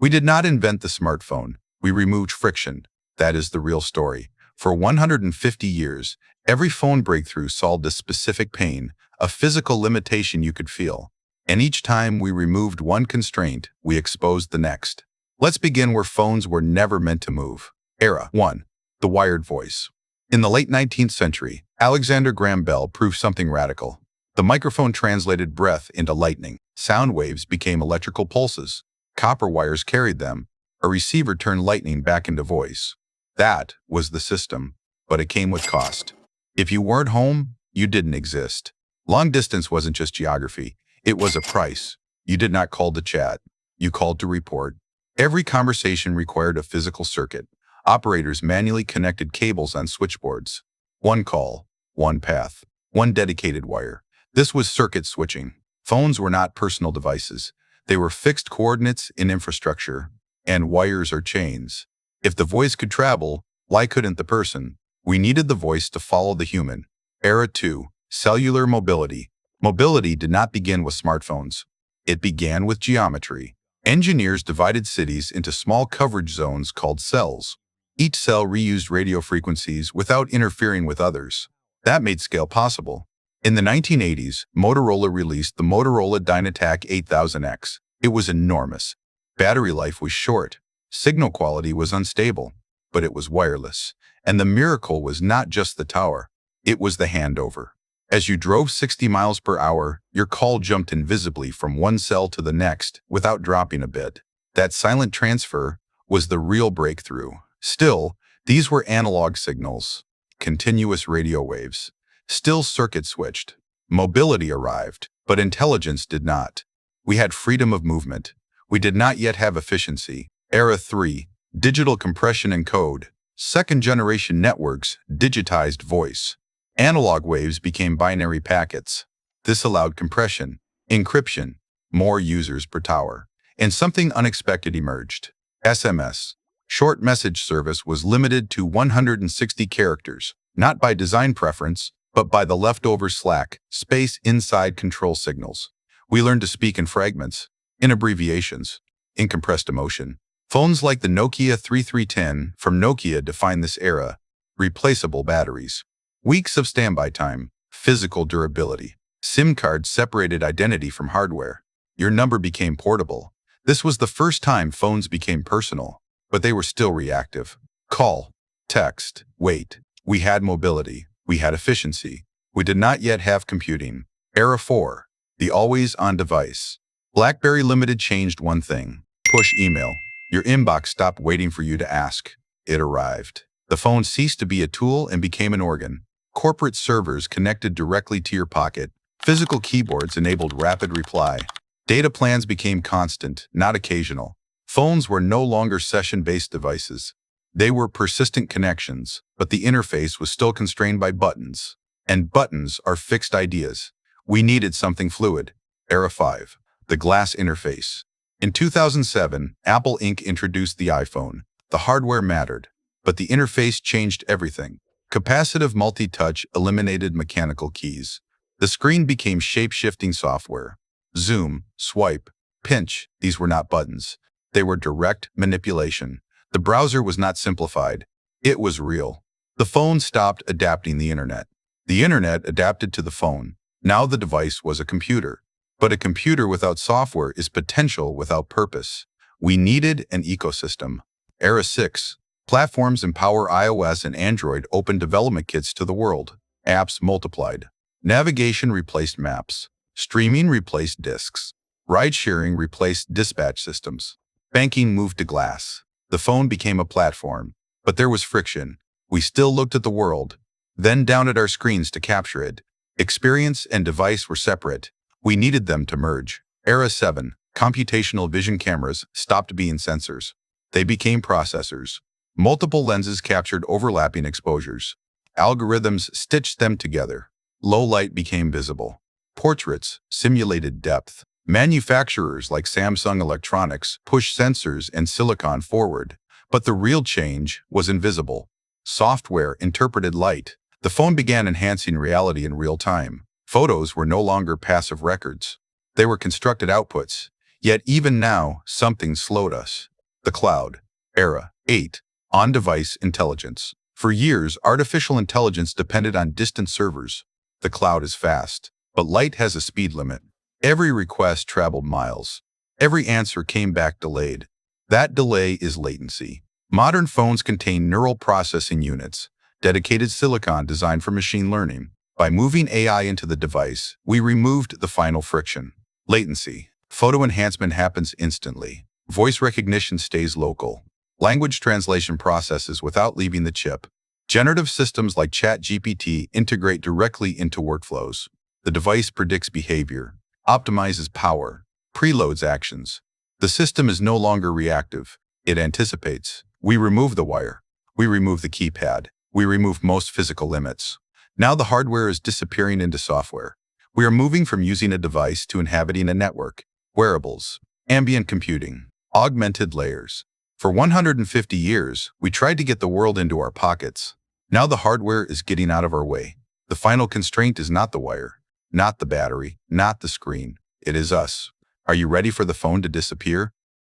We did not invent the smartphone. We removed friction. That is the real story. For 150 years, every phone breakthrough solved a specific pain, a physical limitation you could feel. And each time we removed one constraint, we exposed the next. Let's begin where phones were never meant to move. Era 1. The wired voice. In the late 19th century, Alexander Graham Bell proved something radical. The microphone translated breath into lightning. Sound waves became electrical pulses. Copper wires carried them. A receiver turned lightning back into voice. That was the system, but it came with cost. If you weren't home, you didn't exist. Long distance wasn't just geography. It was a price. You did not call to chat. You called to report. Every conversation required a physical circuit. Operators manually connected cables on switchboards. One call, one path, one dedicated wire. This was circuit switching. Phones were not personal devices. They were fixed coordinates in infrastructure, and wires are chains. If the voice could travel, why couldn't the person? We needed the voice to follow the human. Era 2. Cellular mobility. Mobility did not begin with smartphones. It began with geometry. Engineers divided cities into small coverage zones called cells. Each cell reused radio frequencies without interfering with others. That made scale possible. In the 1980s, Motorola released the Motorola Dynatac 8000X. It was enormous. Battery life was short. Signal quality was unstable, but it was wireless. And the miracle was not just the tower. It was the handover. As you drove 60 miles per hour, your call jumped invisibly from one cell to the next without dropping a bit. That silent transfer was the real breakthrough. Still, these were analog signals, continuous radio waves. Still circuit switched. Mobility arrived, but intelligence did not. We had freedom of movement. We did not yet have efficiency. Era 3. Digital compression and code. Second-generation networks digitized voice. Analog waves became binary packets. This allowed compression, encryption, more users per tower. And something unexpected emerged. SMS. Short message service was limited to 160 characters, not by design preference, but by the leftover slack, space inside control signals. We learned to speak in fragments, in abbreviations, in compressed emotion. Phones like the Nokia 3310 from Nokia defined this era. Replaceable batteries. Weeks of standby time, physical durability. SIM cards separated identity from hardware. Your number became portable. This was the first time phones became personal, but they were still reactive. Call, text, wait. We had mobility. We had efficiency. We did not yet have computing. Era 4. The always-on device. BlackBerry Limited changed one thing. Push email. Your inbox stopped waiting for you to ask. It arrived. The phone ceased to be a tool and became an organ. Corporate servers connected directly to your pocket. Physical keyboards enabled rapid reply. Data plans became constant, not occasional. Phones were no longer session-based devices. They were persistent connections, but the interface was still constrained by buttons. And buttons are fixed ideas. We needed something fluid. Era 5. The glass interface. In 2007, Apple Inc. introduced the iPhone. The hardware mattered, but the interface changed everything. Capacitive multi-touch eliminated mechanical keys. The screen became shape-shifting software. Zoom, swipe, pinch, these were not buttons. They were direct manipulation. The browser was not simplified. It was real. The phone stopped adapting the internet. The internet adapted to the phone. Now the device was a computer. But a computer without software is potential without purpose. We needed an ecosystem. Era 6. Platforms empower iOS and Android open development kits to the world. Apps multiplied. Navigation replaced maps. Streaming replaced disks. Ride-sharing replaced dispatch systems. Banking moved to glass. The phone became a platform. But there was friction. We still looked at the world, then down at our screens to capture it. Experience and device were separate. We needed them to merge. Era 7. Computational vision cameras stopped being sensors. They became processors. Multiple lenses captured overlapping exposures. Algorithms stitched them together. Low light became visible. Portraits simulated depth. Manufacturers like Samsung Electronics pushed sensors and silicon forward. But the real change was invisible. Software interpreted light. The phone began enhancing reality in real time. Photos were no longer passive records. They were constructed outputs. Yet even now, something slowed us. The cloud. Era 8. On-device intelligence. For years, artificial intelligence depended on distant servers. The cloud is fast, but light has a speed limit. Every request traveled miles. Every answer came back delayed. That delay is latency. Modern phones contain neural processing units, dedicated silicon designed for machine learning. By moving AI into the device, we removed the final friction. Latency. Photo enhancement happens instantly. Voice recognition stays local. Language translation processes without leaving the chip. Generative systems like ChatGPT integrate directly into workflows. The device predicts behavior, optimizes power, preloads actions. The system is no longer reactive. It anticipates. We remove the wire. We remove the keypad. We remove most physical limits. Now the hardware is disappearing into software. We are moving from using a device to inhabiting a network. Wearables, ambient computing, augmented layers. For 150 years, we tried to get the world into our pockets. Now the hardware is getting out of our way. The final constraint is not the wire, not the battery, not the screen. It is us. Are you ready for the phone to disappear?